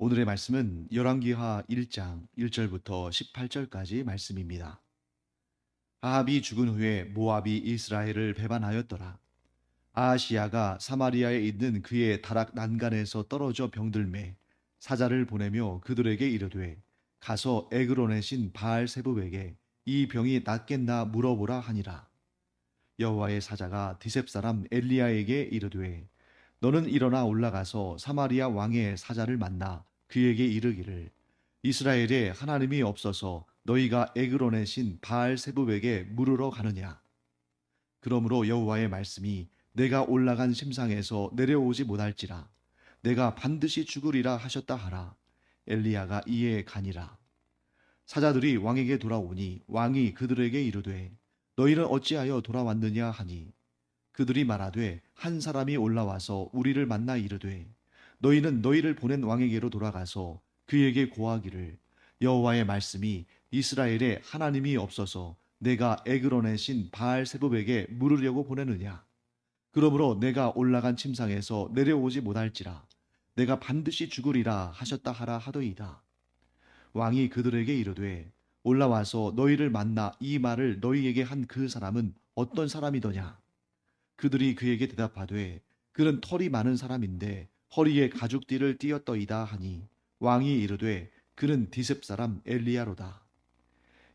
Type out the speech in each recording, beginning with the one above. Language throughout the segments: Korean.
오늘의 말씀은 열왕기하 1장 1절부터 18절까지 말씀입니다. 아합이 죽은 후에 모압이 이스라엘을 배반하였더라. 아하시야가 사마리아에 있는 그의 다락 난간에서 떨어져 병들매 사자를 보내며 그들에게 이르되 가서 에그론의 신 바알세붑에게 이 병이 낫겠나 물어보라 하니라. 여호와의 사자가 디셉 사람 엘리야에게 이르되 너는 일어나 올라가서 사마리아 왕의 사자를 만나 그에게 이르기를 이스라엘에 하나님이 없어서 너희가 에그론의 신 바알세붑에게 물으러 가느냐. 그러므로 여호와의 말씀이 내가 올라간 심상에서 내려오지 못할지라 내가 반드시 죽으리라 하셨다 하라. 엘리야가 이에 가니라. 사자들이 왕에게 돌아오니 왕이 그들에게 이르되 너희는 어찌하여 돌아왔느냐 하니 그들이 말하되 한 사람이 올라와서 우리를 만나 이르되 너희는 너희를 보낸 왕에게로 돌아가서 그에게 고하기를 여호와의 말씀이 이스라엘에 하나님이 없어서 내가 에그론의 신 바알세붑에게 물으려고 보내느냐. 그러므로 내가 올라간 침상에서 내려오지 못할지라 내가 반드시 죽으리라 하셨다 하라 하더이다. 왕이 그들에게 이르되 올라와서 너희를 만나 이 말을 너희에게 한 그 사람은 어떤 사람이더냐. 그들이 그에게 대답하되 그는 털이 많은 사람인데 허리에 가죽띠를 띠었더이다 하니 왕이 이르되 그는 디셉 사람 엘리야로다.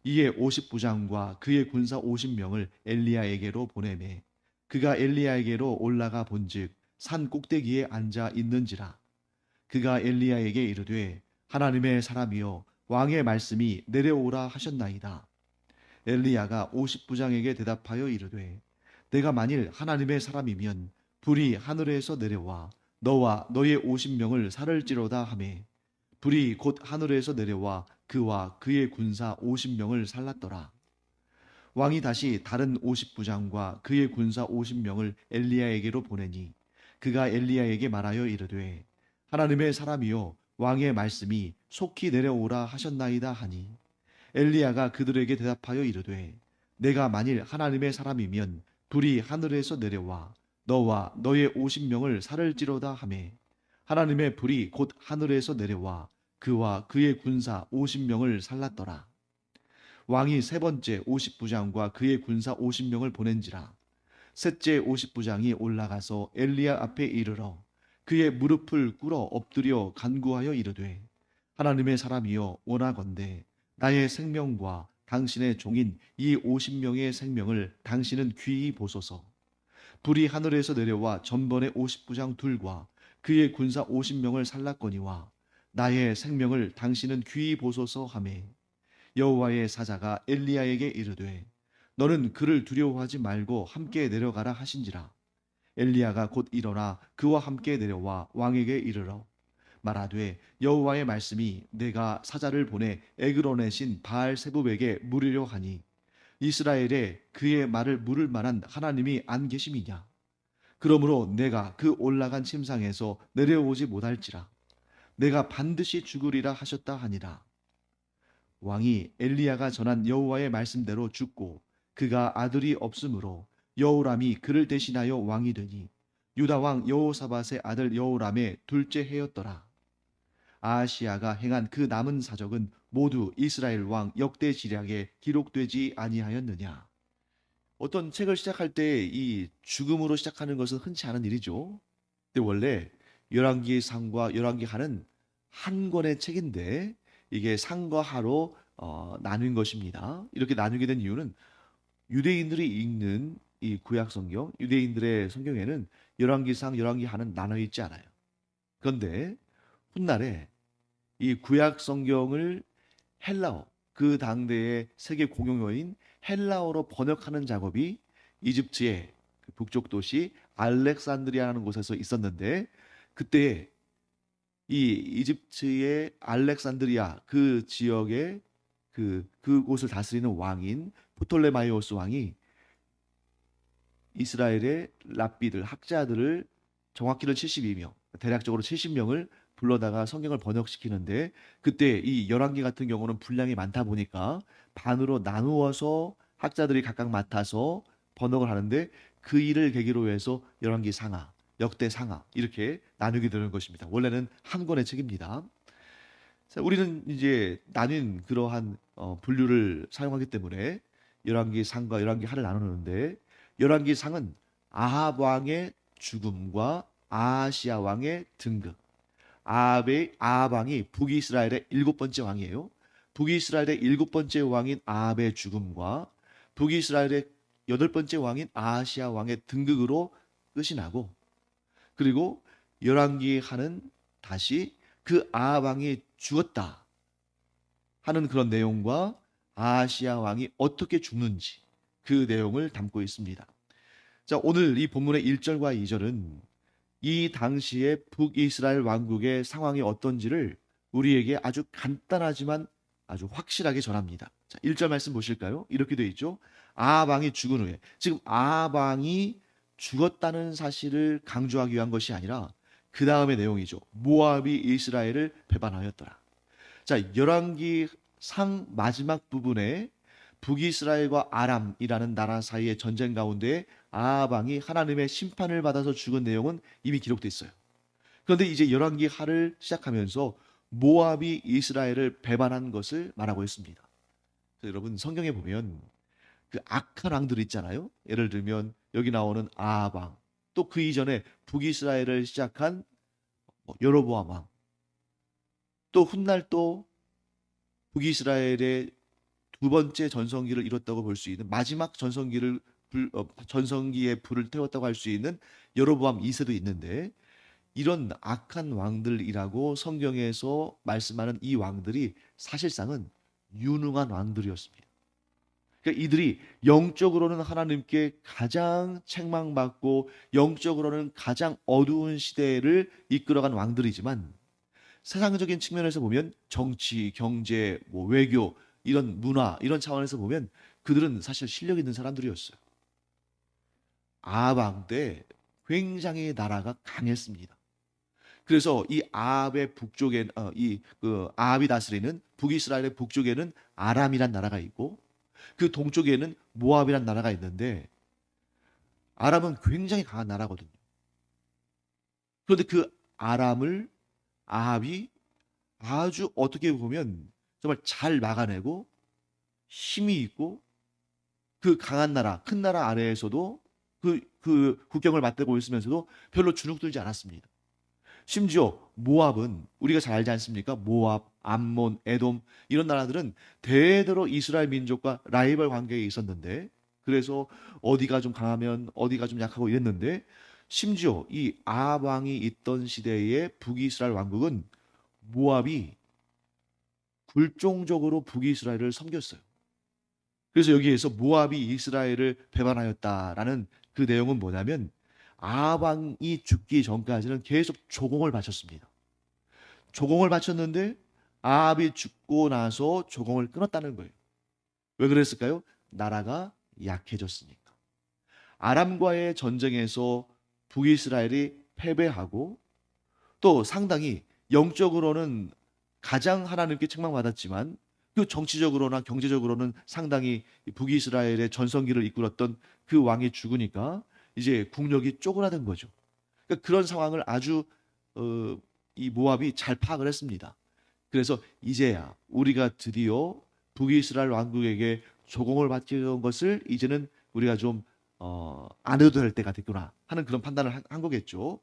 이에 50부장과 그의 군사 50명을 엘리야에게로 보내매 그가 엘리야에게로 올라가 본즉 산 꼭대기에 앉아 있는지라. 그가 엘리야에게 이르되 하나님의 사람이여 왕의 말씀이 내려오라 하셨나이다. 엘리야가 50부장에게 대답하여 이르되 내가 만일 하나님의 사람이면 불이 하늘에서 내려와 너와 너의 50명을 살을지로다 하매 불이 곧 하늘에서 내려와 그와 그의 군사 50명을 살랐더라. 왕이 다시 다른 50부장과 그의 군사 50명을 엘리야에게로 보내니 그가 엘리야에게 말하여 이르되 하나님의 사람이여 왕의 말씀이 속히 내려오라 하셨나이다 하니 엘리야가 그들에게 대답하여 이르되 내가 만일 하나님의 사람이면 불이 하늘에서 내려와 너와 너의 50명을 살을지로다 하매 하나님의 불이 곧 하늘에서 내려와 그와 그의 군사 50명을 살랐더라. 왕이 세 번째 50부장과 그의 군사 50명을 보낸지라. 셋째 50부장이 올라가서 엘리야 앞에 이르러 그의 무릎을 꿇어 엎드려 간구하여 이르되 하나님의 사람이여 원하건대 나의 생명과 당신의 종인 이 50명의 생명을 당신은 귀히 보소서. 불이 하늘에서 내려와 전번의 50부장 둘과 그의 군사 50명을 살랐거니와 나의 생명을 당신은 귀히 보소서 하매 여호와의 사자가 엘리야에게 이르되 너는 그를 두려워하지 말고 함께 내려가라 하신지라. 엘리야가 곧 일어나 그와 함께 내려와 왕에게 이르러 말하되 여호와의 말씀이 내가 사자를 보내 에그론의 신 바알세붑에게 물으려 하니 이스라엘에 그의 말을 물을 만한 하나님이 안 계심이냐. 그러므로 내가 그 올라간 침상에서 내려오지 못할지라 내가 반드시 죽으리라 하셨다 하니라. 왕이 엘리야가 전한 여호와의 말씀대로 죽고 그가 아들이 없으므로 여호람이 그를 대신하여 왕이 되니 유다 왕 여호사밧의 아들 여호람의 둘째 해였더라. 아하시야가 행한 그 남은 사적은 모두 이스라엘 왕 역대 지략에 기록되지 아니하였느냐. 어떤 책을 시작할 때 이 죽음으로 시작하는 것은 흔치 않은 일이죠. 근데 원래 열왕기상과 열왕기하는 한 권의 책인데 이게 상과 하로 나눈 것입니다. 이렇게 나누게 된 이유는 유대인들이 읽는 이 구약 성경, 유대인들의 성경에는 열왕기상, 열왕기하는 나눠 있지 않아요. 그런데 훗날에 이 구약 성경을 헬라어, 그 당대의 세계 공용어인 헬라어로 번역하는 작업이 이집트의 그 북쪽 도시 알렉산드리아라는 곳에서 있었는데 그때 이 이집트의 알렉산드리아 그 지역의 그곳을 다스리는 왕인 프톨레마이오스 왕이 이스라엘의 랍비들 학자들을 정확히는 72명, 대략적으로 70명을 불러다가 성경을 번역시키는데 그때 이 열왕기 같은 경우는 분량이 많다 보니까 반으로 나누어서 학자들이 각각 맡아서 번역을 하는데 그 일을 계기로 해서 열왕기 상하, 역대 상하 이렇게 나누게 되는 것입니다. 원래는 한 권의 책입니다. 자, 우리는 이제 나뉜 그러한 분류를 사용하기 때문에 열왕기 상과 열왕기 하를 나누는데, 열왕기 상은 아합 왕의 죽음과 아하시아 왕의 등극. 아합 왕이 북이스라엘의 일곱 번째 왕이에요. 북이스라엘의 일곱 번째 왕인 아합의 죽음과 북이스라엘의 여덟 번째 왕인 아하시아 왕의 등극으로 끝이 나고, 그리고 열왕기 하는 다시 그 아합 왕이 죽었다 하는 그런 내용과 아하시아 왕이 어떻게 죽는지 그 내용을 담고 있습니다. 자, 오늘 이 본문의 1절과 2절은 이 당시의 북이스라엘 왕국의 상황이 어떤지를 우리에게 아주 간단하지만 아주 확실하게 전합니다. 자, 1절 말씀 보실까요? 이렇게 되어 있죠. 아합 왕이 죽은 후에, 지금 아합 왕이 죽었다는 사실을 강조하기 위한 것이 아니라 그 다음의 내용이죠. 모압이 이스라엘을 배반하였더라. 자, 열왕기 상 마지막 부분에 북이스라엘과 아람이라는 나라 사이의 전쟁 가운데 아합 왕이 하나님의 심판을 받아서 죽은 내용은 이미 기록돼 있어요. 그런데 이제 열왕기 하를 시작하면서 모압이 이스라엘을 배반한 것을 말하고 있습니다. 여러분, 성경에 보면 그 악한 왕들 있잖아요. 예를 들면 여기 나오는 아합 왕, 또 그 이전에 북이스라엘을 시작한 여로보암 왕, 또 훗날 또 북이스라엘의 두 번째 전성기를 이뤘다고 볼 수 있는 마지막 전성기의 불을 태웠다고 할 수 있는 여로보암 2세도 있는데, 이런 악한 왕들이라고 성경에서 말씀하는 이 왕들이 사실상은 유능한 왕들이었습니다. 그러니까 이들이 영적으로는 하나님께 가장 책망받고 영적으로는 가장 어두운 시대를 이끌어간 왕들이지만, 세상적인 측면에서 보면 정치, 경제, 외교, 이런 문화, 이런 차원에서 보면 그들은 사실 실력 있는 사람들이었어요. 아합 왕 때 굉장히 나라가 강했습니다. 그래서 이 아합의 북쪽에 이그 아합이 다스리는 북이스라엘의 북쪽에는 아람이란 나라가 있고, 그 동쪽에는 모압이란 나라가 있는데, 아람은 굉장히 강한 나라거든요. 그런데 그 아람을 아합이 아주 어떻게 보면 정말 잘 막아내고 힘이 있고, 그 강한 나라, 큰 나라 아래에서도 그 국경을 맞대고 있으면서도 별로 주눅들지 않았습니다. 심지어 모압은 우리가 잘 알지 않습니까? 모압, 암몬, 에돔, 이런 나라들은 대대로 이스라엘 민족과 라이벌 관계에 있었는데, 그래서 어디가 좀 강하면 어디가 좀 약하고 이랬는데, 심지어 이 아합 왕이 있던 시대의 북이스라엘 왕국은 모압이 굴종적으로 북이스라엘을 섬겼어요. 그래서 여기에서 모압이 이스라엘을 배반하였다라는 그 내용은 뭐냐면, 아합 왕이 죽기 전까지는 계속 조공을 바쳤습니다. 조공을 바쳤는데 아합이 죽고 나서 조공을 끊었다는 거예요. 왜 그랬을까요? 나라가 약해졌으니까. 아람과의 전쟁에서 북이스라엘이 패배하고, 또 상당히 영적으로는 가장 하나님께 책망받았지만 그 정치적으로나 경제적으로는 상당히 북이스라엘의 전성기를 이끌었던 그 왕이 죽으니까 이제 국력이 쪼그라든 거죠. 그러니까 그런 상황을 아주 이 모압이 잘 파악을 했습니다. 그래서 이제야 우리가 드디어 북이스라엘 왕국에게 조공을 받던 것을 이제는 우리가 좀 안 해도 될 때가 됐구나 하는 그런 판단을 한 거겠죠.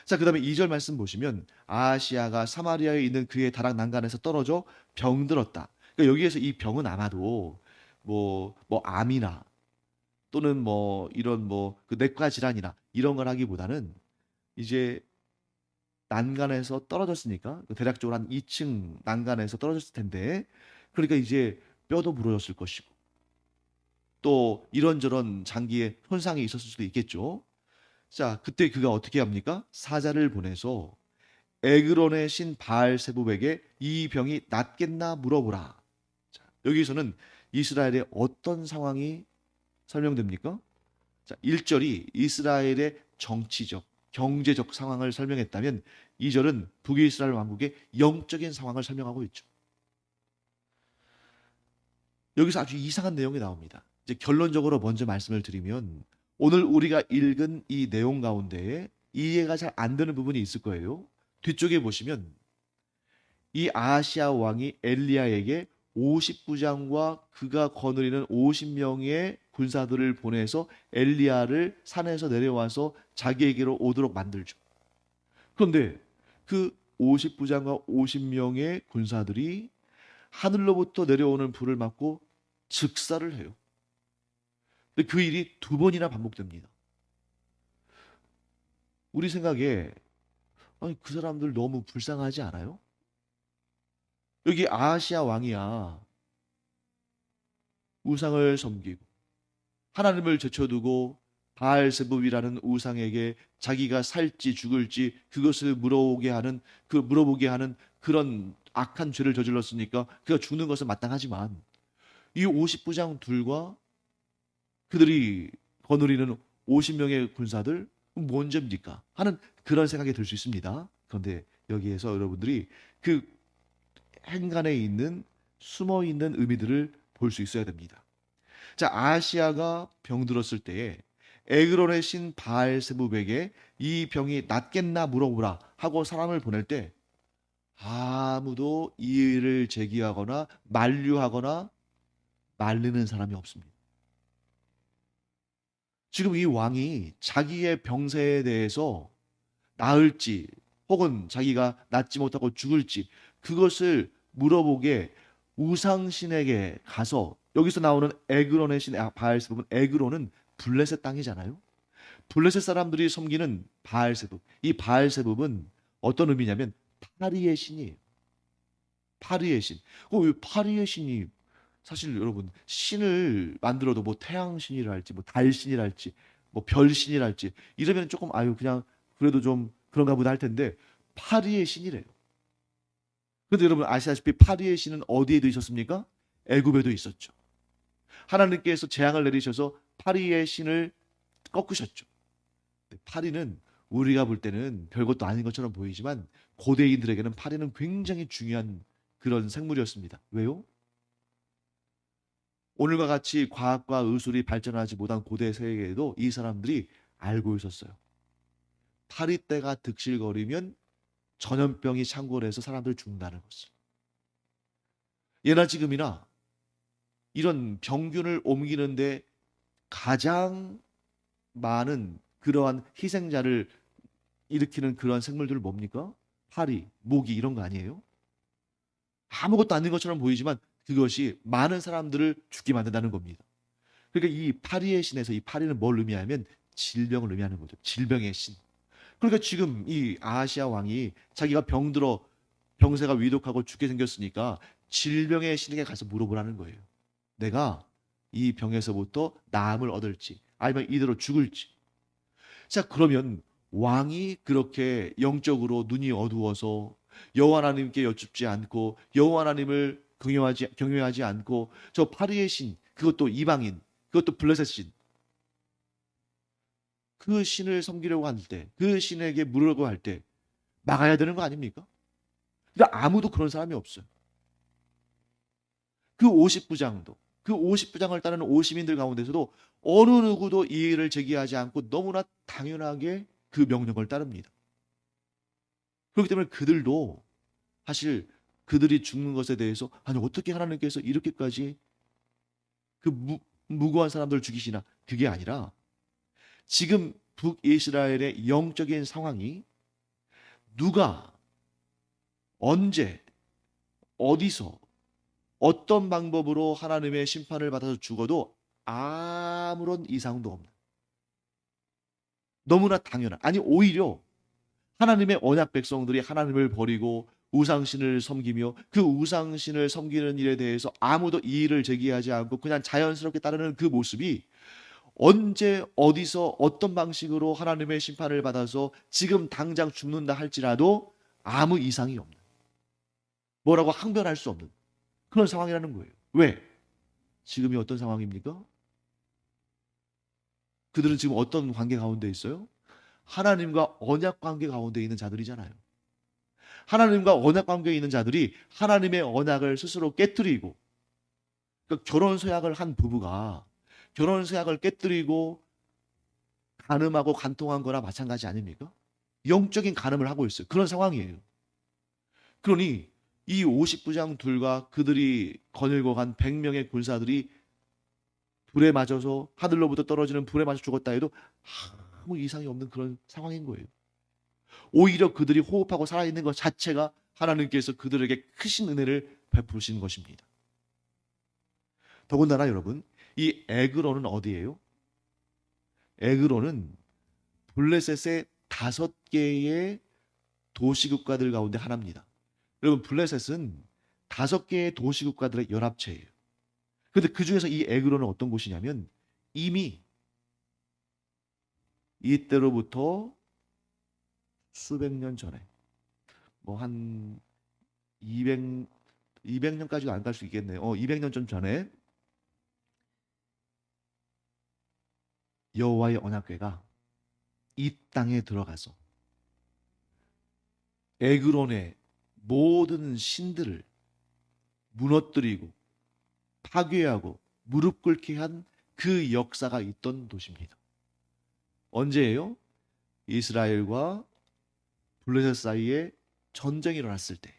자, 그다음에 2절 말씀 보시면 아하시아가 사마리아에 있는 그의 다락 난간에서 떨어져 병들었다. 그러니까 여기에서 이 병은 아마도 암이나 또는 이런 그 내과 질환이나 이런 걸 하기보다는 이제 난간에서 떨어졌으니까 대략적으로 한 2층 난간에서 떨어졌을 텐데, 그러니까 이제 뼈도 부러졌을 것이고 또 이런저런 장기에 손상이 있었을 수도 있겠죠. 자, 그때 그가 어떻게 합니까? 사자를 보내서 에그론의 신 바알세붑에게 이 병이 낫겠나 물어보라. 자, 여기서는 이스라엘의 어떤 상황이 설명됩니까? 자, 1절이 이스라엘의 정치적, 경제적 상황을 설명했다면 2절은 북이스라엘 왕국의 영적인 상황을 설명하고 있죠. 여기서 아주 이상한 내용이 나옵니다. 이제 결론적으로 먼저 말씀을 드리면, 오늘 우리가 읽은 이 내용 가운데 이해가 잘 안 되는 부분이 있을 거예요. 뒤쪽에 보시면 이 아하시아 왕이 엘리야에게 50부장과 그가 거느리는 50명의 군사들을 보내서 엘리야를 산에서 내려와서 자기에게로 오도록 만들죠. 그런데 그 50부장과 50명의 군사들이 하늘로부터 내려오는 불을 맞고 즉사를 해요. 근데 그 일이 두 번이나 반복됩니다. 우리 생각에 아니, 그 사람들 너무 불쌍하지 않아요? 여기 아하시아 왕이야. 우상을 섬기고 하나님을 제쳐두고 바알세붑이라는 우상에게 자기가 살지 죽을지 그것을 물어보게 하는 그런 악한 죄를 저질렀으니까 그가 죽는 것은 마땅하지만 이 50부장 둘과 그들이 거느리는 50명의 군사들 뭔 죄입니까? 하는 그런 생각이 들 수 있습니다. 그런데 여기에서 여러분들이 그 행간에 있는 숨어 있는 의미들을 볼 수 있어야 됩니다. 자, 아시아가 병들었을 때에 에그론의 신 바알세붑에게 이 병이 낫겠나 물어보라 하고 사람을 보낼 때 아무도 이의를 제기하거나 만류하거나 말리는 사람이 없습니다. 지금 이 왕이 자기의 병세에 대해서 나을지 혹은 자기가 낫지 못하고 죽을지 그것을 물어보게 우상신에게 가서 여기서 나오는 에그론의 신 바알세붑은 에그론은 블레셋 땅이잖아요. 블레셋 사람들이 섬기는 바알세붑. 이 바알세붑은 어떤 의미냐면 파리의 신이에요. 파리의 신. 왜 파리의 신이 사실 여러분 신을 만들어도 뭐 태양신이랄지 뭐 달신이랄지 뭐 별신이랄지 이러면 조금 아유 그냥 그래도 좀 그런가 보다 할 텐데 파리의 신이래요. 그런데 여러분 아시다시피 파리의 신은 어디에도 있었습니까? 애굽에도 있었죠. 하나님께서 재앙을 내리셔서 파리의 신을 꺾으셨죠. 파리는 우리가 볼 때는 별것도 아닌 것처럼 보이지만 고대인들에게는 파리는 굉장히 중요한 그런 생물이었습니다. 왜요? 오늘과 같이 과학과 의술이 발전하지 못한 고대 세계에도 이 사람들이 알고 있었어요. 파리떼가 득실거리면 전염병이 창궐해서 사람들 죽는다는 것을. 예나 지금이나 이런 병균을 옮기는데 가장 많은 그러한 희생자를 일으키는 그러한 생물들은 뭡니까? 파리, 모기 이런 거 아니에요? 아무것도 아닌 것처럼 보이지만 그것이 많은 사람들을 죽게 만든다는 겁니다. 그러니까 이 파리의 신에서 이 파리는 뭘 의미하면 질병을 의미하는 거죠. 질병의 신. 그러니까 지금 이 아하시아 왕이 자기가 병들어 병세가 위독하고 죽게 생겼으니까 질병의 신에게 가서 물어보라는 거예요. 내가 이 병에서부터 나음을 얻을지 아니면 이대로 죽을지. 자, 그러면 왕이 그렇게 영적으로 눈이 어두워서 여호와 하나님께 여쭙지 않고 여호와 하나님을 경외하지 않고 저 파리의 신 그것도 이방인 그것도 블레셋 신 그 신을 섬기려고 할 때 그 신에게 물으려고 할 때 막아야 되는 거 아닙니까? 근데 아무도 그런 사람이 없어요. 그 50부장도 그 50부장을 따르는 50인들 가운데서도 어느 누구도 이의를 제기하지 않고 너무나 당연하게 그 명령을 따릅니다. 그렇기 때문에 그들도 사실 그들이 죽는 것에 대해서 아니 어떻게 하나님께서 이렇게까지 그 무고한 사람들을 죽이시나 그게 아니라 지금 북이스라엘의 영적인 상황이 누가 언제 어디서 어떤 방법으로 하나님의 심판을 받아서 죽어도 아무런 이상도 없는 너무나 당연한 아니 오히려 하나님의 언약 백성들이 하나님을 버리고 우상신을 섬기며 그 우상신을 섬기는 일에 대해서 아무도 이의를 제기하지 않고 그냥 자연스럽게 따르는 그 모습이 언제 어디서 어떤 방식으로 하나님의 심판을 받아서 지금 당장 죽는다 할지라도 아무 이상이 없는 뭐라고 항변할 수 없는 그런 상황이라는 거예요. 왜? 지금이 어떤 상황입니까? 그들은 지금 어떤 관계 가운데 있어요? 하나님과 언약 관계 가운데 있는 자들이잖아요. 하나님과 언약 관계에 있는 자들이 하나님의 언약을 스스로 깨뜨리고 그러니까 결혼 서약을 한 부부가 결혼 서약을 깨뜨리고 간음하고 간통한 거나 마찬가지 아닙니까? 영적인 간음을 하고 있어요. 그런 상황이에요. 그러니 이 50부장 둘과 그들이 거닐고 간 100명의 군사들이 불에 맞아서 하늘로부터 떨어지는 불에 맞아 죽었다 해도 아무 이상이 없는 그런 상황인 거예요. 오히려 그들이 호흡하고 살아있는 것 자체가 하나님께서 그들에게 크신 은혜를 베푸신 것입니다. 더군다나 여러분, 이 에그론은 어디예요? 에그론은 블레셋의 5개의 도시국가들 가운데 하나입니다. 여러분, 블레셋은 5개의 도시국가들의 연합체예요. 그런데 그 중에서 이 에그론은 어떤 곳이냐면 이미 이때로부터 수백 년 전에 뭐 한 200년까지도 안 갈 수 있겠네요. 200년 좀 전에 여호와의 언약궤가 이 땅에 들어가서 에그론의 모든 신들을 무너뜨리고 파괴하고 무릎 꿇게 한 그 역사가 있던 도시입니다. 언제예요? 이스라엘과 블레셋 사이에 전쟁이 일어났을 때,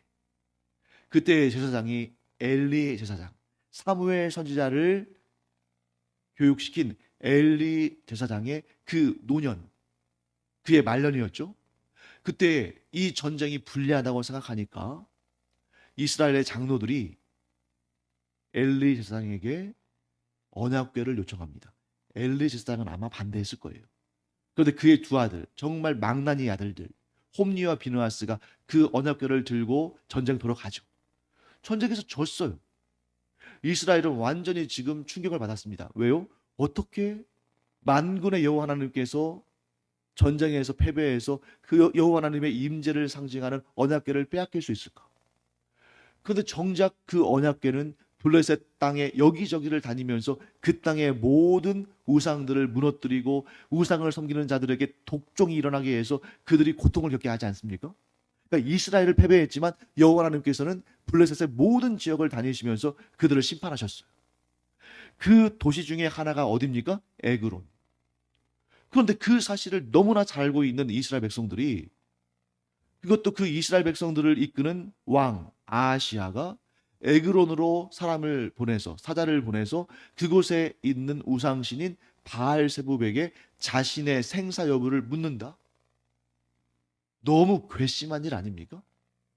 그때 제사장이 엘리 제사장, 사무엘 선지자를 교육시킨 엘리 제사장의 그 노년, 그의 말년이었죠. 그때 이 전쟁이 불리하다고 생각하니까 이스라엘의 장로들이 엘리 제사장에게 언약궤를 요청합니다. 엘리 제사장은 아마 반대했을 거예요. 그런데 그의 두 아들, 정말 망나니 아들들, 홈니와 비느하스가 그 언약궤를 들고 전쟁터로 가죠. 전쟁에서 졌어요. 이스라엘은 완전히 지금 충격을 받았습니다. 왜요? 어떻게 만군의 여호와 하나님께서 전쟁에서 패배해서 그 여호와 하나님의 임재를 상징하는 언약궤를 빼앗길 수 있을까? 그런데 정작 그 언약궤는 블레셋 땅의 여기저기를 다니면서 그 땅의 모든 우상들을 무너뜨리고 우상을 섬기는 자들에게 독종이 일어나게 해서 그들이 고통을 겪게 하지 않습니까? 그러니까 이스라엘을 패배했지만 여호와 하나님께서는 블레셋의 모든 지역을 다니시면서 그들을 심판하셨어요. 그 도시 중에 하나가 어디입니까? 에그론. 그런데 그 사실을 너무나 잘 알고 있는 이스라엘 백성들이, 그것도 그 이스라엘 백성들을 이끄는 왕 아하시아가 에그론으로 사람을 보내서, 사자를 보내서 그곳에 있는 우상신인 바알세붑에게 자신의 생사 여부를 묻는다. 너무 괘씸한 일 아닙니까?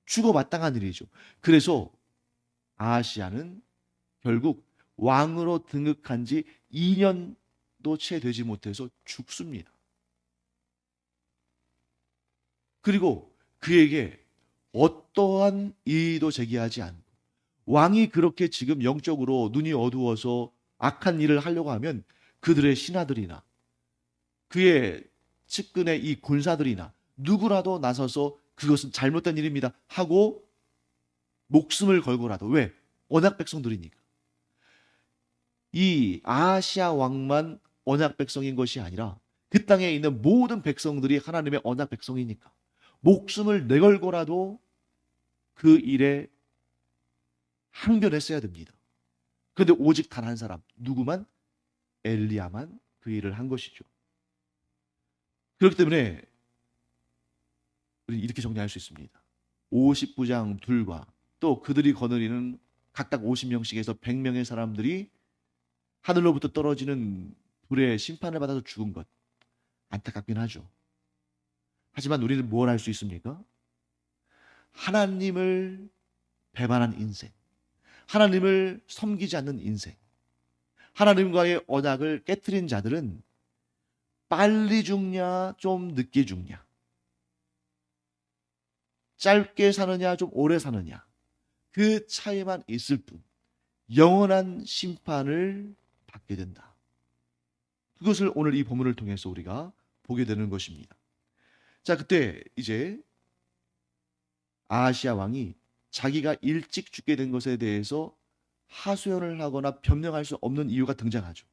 죽어마땅한 일이죠. 그래서 아하시아는 결국 왕으로 등극한 지 2년도 채 되지 못해서 죽습니다. 그리고 그에게 어떠한 이의도 제기하지 않고, 왕이 그렇게 지금 영적으로 눈이 어두워서 악한 일을 하려고 하면 그들의 신하들이나 그의 측근의 이 군사들이나 누구라도 나서서 그것은 잘못된 일입니다 하고 목숨을 걸고라도, 왜? 언약 백성들이니까. 이 아하시아 왕만 언약 백성인 것이 아니라 그 땅에 있는 모든 백성들이 하나님의 언약 백성이니까 목숨을 내걸고라도 그 일에 항변했어야 됩니다. 그런데 오직 단 한 사람, 누구만? 엘리야만 그 일을 한 것이죠. 그렇기 때문에 우리 이렇게 정리할 수 있습니다. 50부장 둘과 또 그들이 거느리는 각각 50명씩에서 100명의 사람들이 하늘로부터 떨어지는 불의 심판을 받아서 죽은 것, 안타깝긴 하죠. 하지만 우리는 뭘 할 수 있습니까? 하나님을 배반한 인생, 하나님을 섬기지 않는 인생, 하나님과의 언약을 깨트린 자들은 빨리 죽냐 좀 늦게 죽냐, 짧게 사느냐 좀 오래 사느냐, 그 차이만 있을 뿐 영원한 심판을 받게 된다. 그것을 오늘 이 본문을 통해서 우리가 보게 되는 것입니다. 자, 그때 이제 아하시아 왕이 자기가 일찍 죽게 된 것에 대해서 하소연을 하거나 변명할 수 없는 이유가 등장하죠.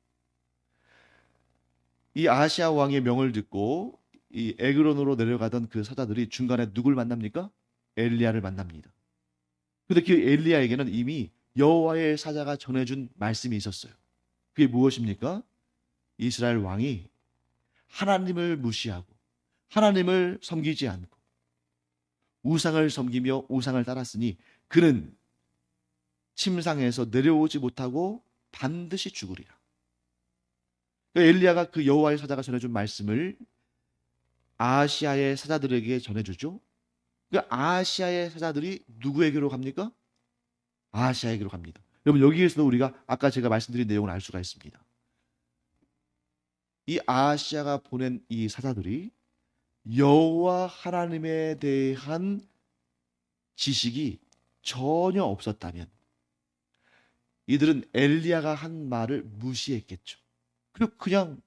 이 아하시아 왕의 명을 듣고 이 에그론으로 내려가던 그 사자들이 중간에 누굴 만납니까? 엘리야를 만납니다. 근데 그 엘리야에게는 이미 여호와의 사자가 전해준 말씀이 있었어요. 그게 무엇입니까? 이스라엘 왕이 하나님을 무시하고 하나님을 섬기지 않고 우상을 섬기며 우상을 따랐으니 그는 침상에서 내려오지 못하고 반드시 죽으리라. 엘리야가 그 여호와의 사자가 전해준 말씀을 아시아의 사자들에게 전해주죠. 그 아시아의 사자들이 누구에게로 갑니까? 아시아에게로 갑니다. 여러분, 여기에서도 우리가 아까 제가 말씀드린 내용을 알 수가 있습니다. 이 아시아가 보낸 이 사자들이 여호와 하나님에 대한 지식이 전혀 없었다면 이들은 엘리야가 한 말을 무시했겠죠. 그리고 그냥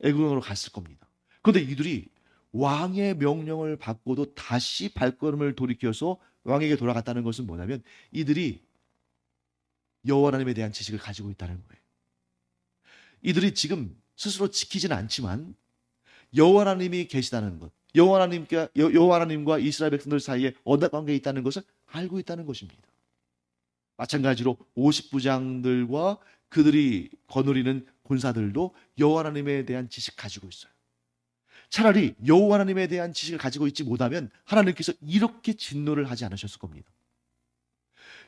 애굽으로 갔을 겁니다. 그런데 이들이 왕의 명령을 받고도 다시 발걸음을 돌이켜서 왕에게 돌아갔다는 것은 뭐냐면 이들이 여호와 하나님에 대한 지식을 가지고 있다는 거예요. 이들이 지금 스스로 지키지는 않지만 여호와 하나님이 계시다는 것, 여호와 하나님과 이스라엘 백성들 사이에 언약 관계에 있다는 것을 알고 있다는 것입니다. 마찬가지로 50부장들과 그들이 거느리는 군사들도 여호와 하나님에 대한 지식 가지고 있어요. 차라리 여호와 하나님에 대한 지식을 가지고 있지 못하면 하나님께서 이렇게 진노를 하지 않으셨을 겁니다.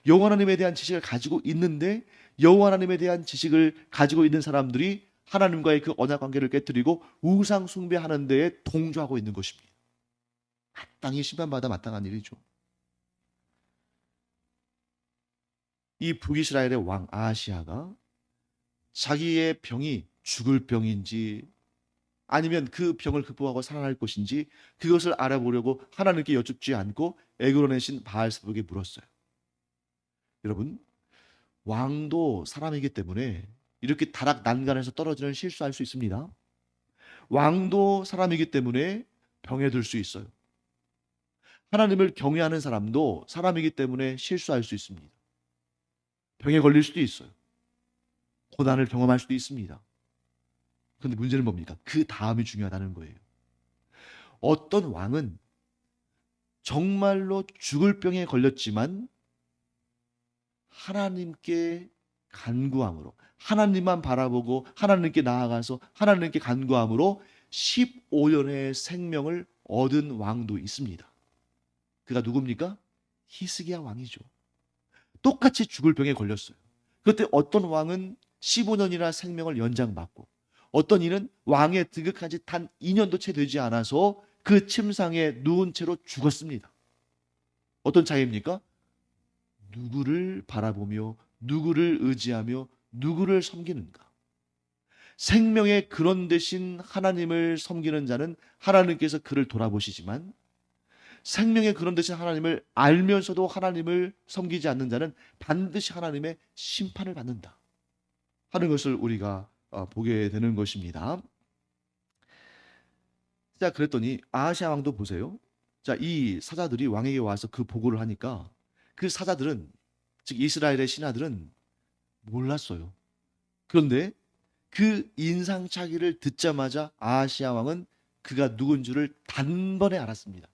여호와 하나님에 대한 지식을 가지고 있는데 여호와 하나님에 대한 지식을 가지고 있는 사람들이 하나님과의 그 언약 관계를 깨뜨리고 우상 숭배하는 데에 동조하고 있는 것입니다. 마땅히 심판받아 마땅한 일이죠. 이 북이스라엘의 왕 아하시아가 자기의 병이 죽을 병인지 아니면 그 병을 극복하고 살아날 것인지 그것을 알아보려고 하나님께 여쭙지 않고 에그론의 신 바알세복에 물었어요. 여러분, 왕도 사람이기 때문에 이렇게 다락 난간에서 떨어지는 실수할 수 있습니다. 왕도 사람이기 때문에 병에 들 수 있어요. 하나님을 경외하는 사람도 사람이기 때문에 실수할 수 있습니다. 병에 걸릴 수도 있어요. 고난을 경험할 수도 있습니다. 그런데 문제는 뭡니까? 그 다음이 중요하다는 거예요. 어떤 왕은 정말로 죽을 병에 걸렸지만 하나님께 간구함으로, 하나님만 바라보고 하나님께 나아가서 하나님께 간구함으로 15년의 생명을 얻은 왕도 있습니다. 그가 누굽니까? 히스기야 왕이죠. 똑같이 죽을 병에 걸렸어요. 그때 어떤 왕은 15년이나 생명을 연장받고 어떤 이는 왕에 등극한 지 단 2년도 채 되지 않아서 그 침상에 누운 채로 죽었습니다. 어떤 차이입니까? 누구를 바라보며 누구를 의지하며 누구를 섬기는가? 생명의 근원 되신 하나님을 섬기는 자는 하나님께서 그를 돌아보시지만 생명의 근원 되신 하나님을 알면서도 하나님을 섬기지 않는 자는 반드시 하나님의 심판을 받는다 하는 것을 우리가 보게 되는 것입니다. 자, 그랬더니 아하시아 왕도 보세요. 자, 이 사자들이 왕에게 와서 그 보고를 하니까 그 사자들은, 즉 이스라엘의 신하들은 몰랐어요. 그런데 그 인상착의를 듣자마자 아하시아 왕은 그가 누군 줄을 단번에 알았습니다.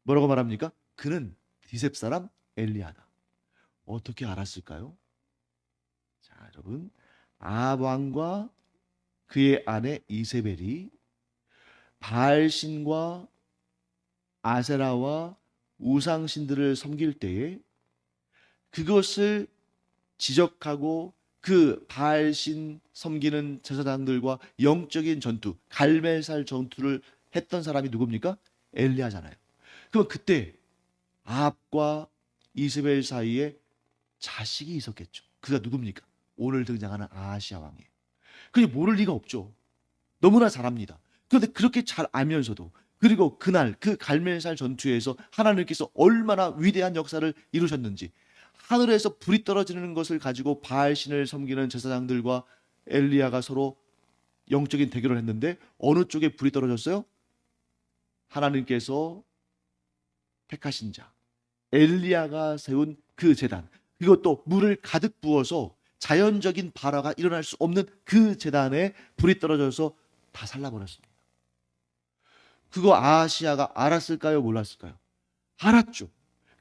뭐라고 말합니까? 그는 디셉 사람 엘리야다. 어떻게 알았을까요? 자, 여러분, 아합 왕과 그의 아내 이세벨이 바알신과 아세라와 우상신들을 섬길 때에 그것을 지적하고 그 바알신 섬기는 제사장들과 영적인 전투, 갈멜살 전투를 했던 사람이 누굽니까? 엘리야잖아요. 그럼 그때 아합과 이세벨 사이에 자식이 있었겠죠. 그가 누굽니까? 오늘 등장하는 아하시아 왕이에요. 그게 모를 리가 없죠. 너무나 잘 압니다. 그런데 그렇게 잘 알면서도, 그리고 그날 그 갈멜살 전투에서 하나님께서 얼마나 위대한 역사를 이루셨는지, 하늘에서 불이 떨어지는 것을 가지고 바알신을 섬기는 제사장들과 엘리야가 서로 영적인 대결을 했는데 어느 쪽에 불이 떨어졌어요? 하나님께서 택하신 자 엘리야가 세운 그 제단, 그것도 물을 가득 부어서 자연적인 발화가 일어날 수 없는 그 제단에 불이 떨어져서 다 살라버렸습니다. 그거 아하시아가 알았을까요? 몰랐을까요? 알았죠.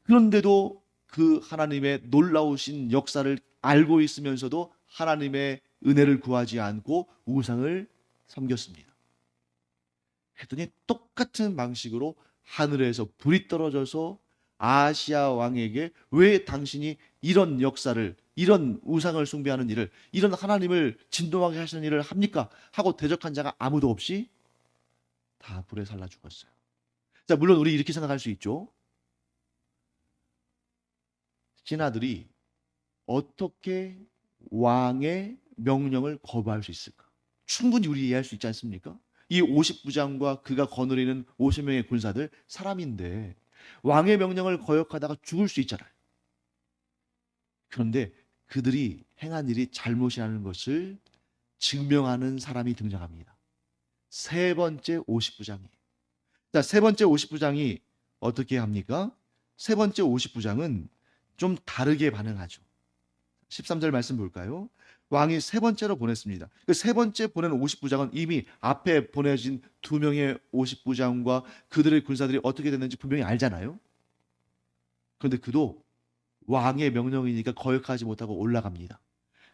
그런데도 그 하나님의 놀라우신 역사를 알고 있으면서도 하나님의 은혜를 구하지 않고 우상을 섬겼습니다. 했더니 똑같은 방식으로 하늘에서 불이 떨어져서 아시아 왕에게 왜 당신이 이런 역사를, 이런 우상을 숭배하는 일을, 이런 하나님을 진동하게 하시는 일을 합니까? 하고 대적한 자가 아무도 없이 다 불에 살라 죽었어요. 자, 물론 우리 이렇게 생각할 수 있죠. 신하들이 어떻게 왕의 명령을 거부할 수 있을까? 충분히 우리 이해할 수 있지 않습니까? 이 50부장과 그가 거느리는 50명의 군사들 사람인데 왕의 명령을 거역하다가 죽을 수 있잖아요. 그런데 그들이 행한 일이 잘못이라는 것을 증명하는 사람이 등장합니다. 세 번째 50부장이에요. 자, 세 번째 50부장이 어떻게 합니까? 세 번째 50부장은 좀 다르게 반응하죠. 13절 말씀 볼까요? 왕이 세 번째로 보냈습니다. 그 세 번째 보낸 50부장은 이미 앞에 보내진 두 명의 50부장과 그들의 군사들이 어떻게 됐는지 분명히 알잖아요. 그런데 그도 왕의 명령이니까 거역하지 못하고 올라갑니다.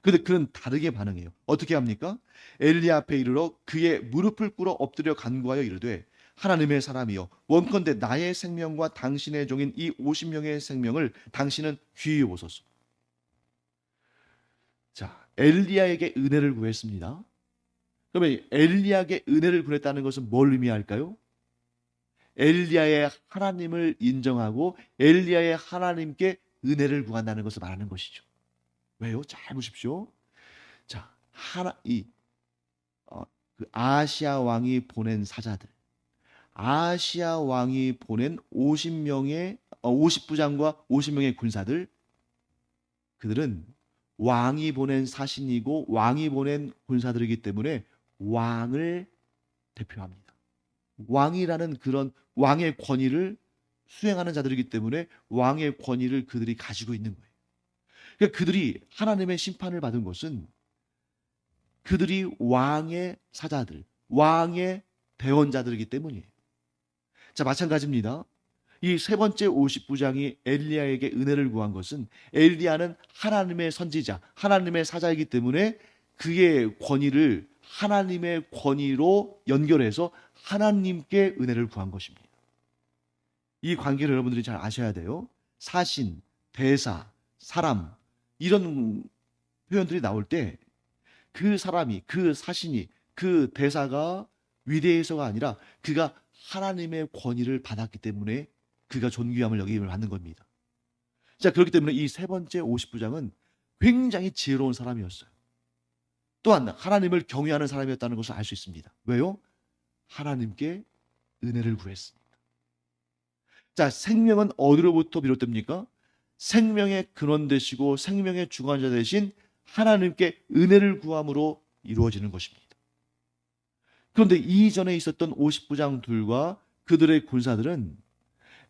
그런데 그는 다르게 반응해요. 어떻게 합니까? 엘리야 앞에 이르러 그의 무릎을 꿇어 엎드려 간구하여 이르되 하나님의 사람이여 원컨대 나의 생명과 당신의 종인 이 50명의 생명을 당신은 귀히 여보소서. 자, 엘리야에게 은혜를 구했습니다. 그러면 엘리야에게 은혜를 구했다는 것은 뭘 의미할까요? 엘리야의 하나님을 인정하고 엘리야의 하나님께 은혜를 구한다는 것을 말하는 것이죠. 왜요? 잘 보십시오. 자, 그 아시아 왕이 보낸 사자들, 아시아 왕이 보낸 50부장과 50명의 군사들, 그들은 왕이 보낸 사신이고 왕이 보낸 군사들이기 때문에 왕을 대표합니다. 왕이라는 그런 왕의 권위를 수행하는 자들이기 때문에 왕의 권위를 그들이 가지고 있는 거예요. 그러니까 그들이 하나님의 심판을 받은 것은 그들이 왕의 사자들, 왕의 대원자들이기 때문이에요. 자, 마찬가지입니다. 이 세 번째 50부장이 엘리야에게 은혜를 구한 것은 엘리야는 하나님의 선지자, 하나님의 사자이기 때문에 그의 권위를 하나님의 권위로 연결해서 하나님께 은혜를 구한 것입니다. 이 관계를 여러분들이 잘 아셔야 돼요. 사신, 대사, 사람 이런 표현들이 나올 때 그 사람이, 그 사신이, 그 대사가 위대해서가 아니라 그가 하나님의 권위를 받았기 때문에 그가 존귀함을 여김을 받는 겁니다. 자, 그렇기 때문에 이 세 번째 50부장은 굉장히 지혜로운 사람이었어요. 또한 하나님을 경외하는 사람이었다는 것을 알 수 있습니다. 왜요? 하나님께 은혜를 구했습니다. 자, 생명은 어디로부터 비롯됩니까? 생명의 근원 되시고 생명의 주관자 되신 하나님께 은혜를 구함으로 이루어지는 것입니다. 그런데 이전에 있었던 50부장들과 그들의 군사들은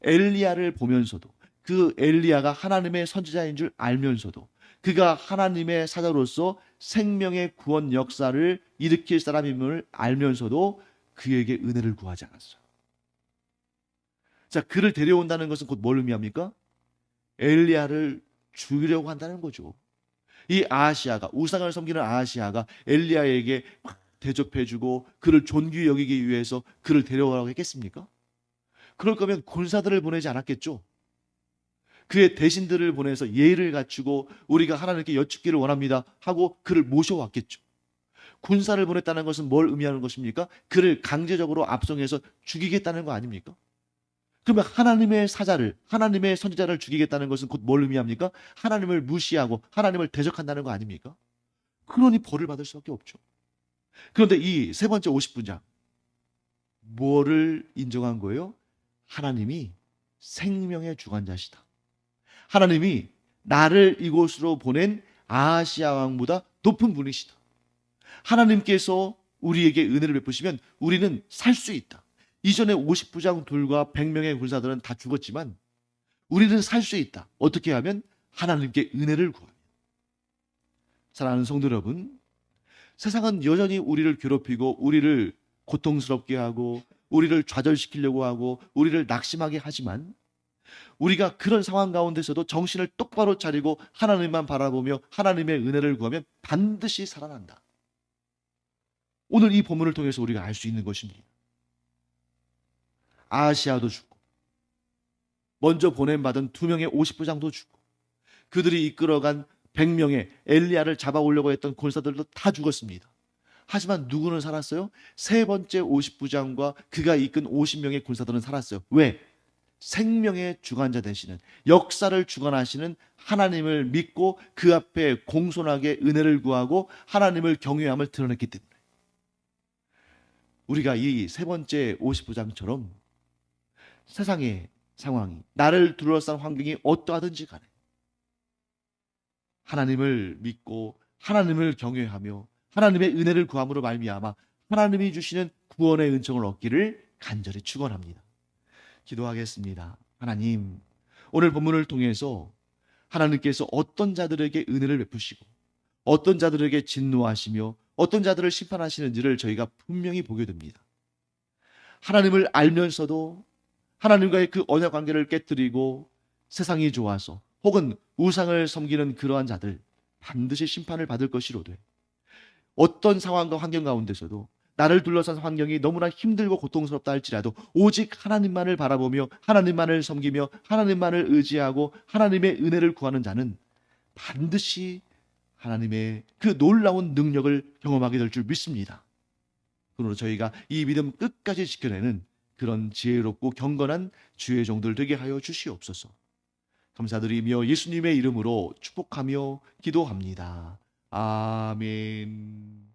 엘리야를 보면서도 그 엘리야가 하나님의 선지자인 줄 알면서도 그가 하나님의 사자로서 생명의 구원 역사를 일으킬 사람임을 알면서도 그에게 은혜를 구하지 않았어요. 자, 그를 데려온다는 것은 곧 뭘 의미합니까? 엘리야를 죽이려고 한다는 거죠. 이 아하시아가, 우상을 섬기는 아하시아가 엘리야에게 대접해주고 그를 존귀 여기기 위해서 그를 데려오라고 했겠습니까? 그럴 거면 군사들을 보내지 않았겠죠. 그의 대신들을 보내서 예의를 갖추고 우리가 하나님께 여쭙기를 원합니다 하고 그를 모셔왔겠죠. 군사를 보냈다는 것은 뭘 의미하는 것입니까? 그를 강제적으로 압송해서 죽이겠다는 거 아닙니까? 그러면 하나님의 사자를, 하나님의 선지자를 죽이겠다는 것은 곧 뭘 의미합니까? 하나님을 무시하고 하나님을 대적한다는 거 아닙니까? 그러니 벌을 받을 수밖에 없죠. 그런데 이 세 번째 50부장 뭐를 인정한 거예요? 하나님이 생명의 주관자시다. 하나님이 나를 이곳으로 보낸 아하시아 왕보다 높은 분이시다. 하나님께서 우리에게 은혜를 베푸시면 우리는 살 수 있다. 이전에 50부장 둘과 100명의 군사들은 다 죽었지만 우리는 살 수 있다. 어떻게 하면? 하나님께 은혜를 구하면. 사랑하는 성도 여러분, 세상은 여전히 우리를 괴롭히고 우리를 고통스럽게 하고 우리를 좌절시키려고 하고 우리를 낙심하게 하지만 우리가 그런 상황 가운데서도 정신을 똑바로 차리고 하나님만 바라보며 하나님의 은혜를 구하면 반드시 살아난다. 오늘 이 본문을 통해서 우리가 알 수 있는 것입니다. 아하시아도 죽고 먼저 보냄받은 2명의 50부장도 죽고 그들이 이끌어간 100명의 엘리야를 잡아오려고 했던 군사들도 다 죽었습니다. 하지만 누구는 살았어요? 세 번째 50부장과 그가 이끈 50명의 군사들은 살았어요. 왜? 생명의 주관자 되시는, 역사를 주관하시는 하나님을 믿고 그 앞에 공손하게 은혜를 구하고 하나님을 경외함을 드러냈기 때문에. 우리가 이 세 번째 50부장처럼 세상의 상황이, 나를 둘러싼 환경이 어떠하든지 간에 하나님을 믿고 하나님을 경외하며 하나님의 은혜를 구함으로 말미암아 하나님이 주시는 구원의 은총을 얻기를 간절히 축원합니다. 기도하겠습니다. 하나님, 오늘 본문을 통해서 하나님께서 어떤 자들에게 은혜를 베푸시고 어떤 자들에게 진노하시며 어떤 자들을 심판하시는지를 저희가 분명히 보게 됩니다. 하나님을 알면서도 하나님과의 그 언약 관계를 깨뜨리고 세상이 좋아서 혹은 우상을 섬기는 그러한 자들 반드시 심판을 받을 것이로되, 어떤 상황과 환경 가운데서도 나를 둘러싼 환경이 너무나 힘들고 고통스럽다 할지라도 오직 하나님만을 바라보며 하나님만을 섬기며 하나님만을 의지하고 하나님의 은혜를 구하는 자는 반드시 하나님의 그 놀라운 능력을 경험하게 될 줄 믿습니다. 그러므로 저희가 이 믿음 끝까지 지켜내는 그런 지혜롭고 경건한 주의 종들 되게 하여 주시옵소서. 감사드리며 예수님의 이름으로 축복하며 기도합니다. 아멘.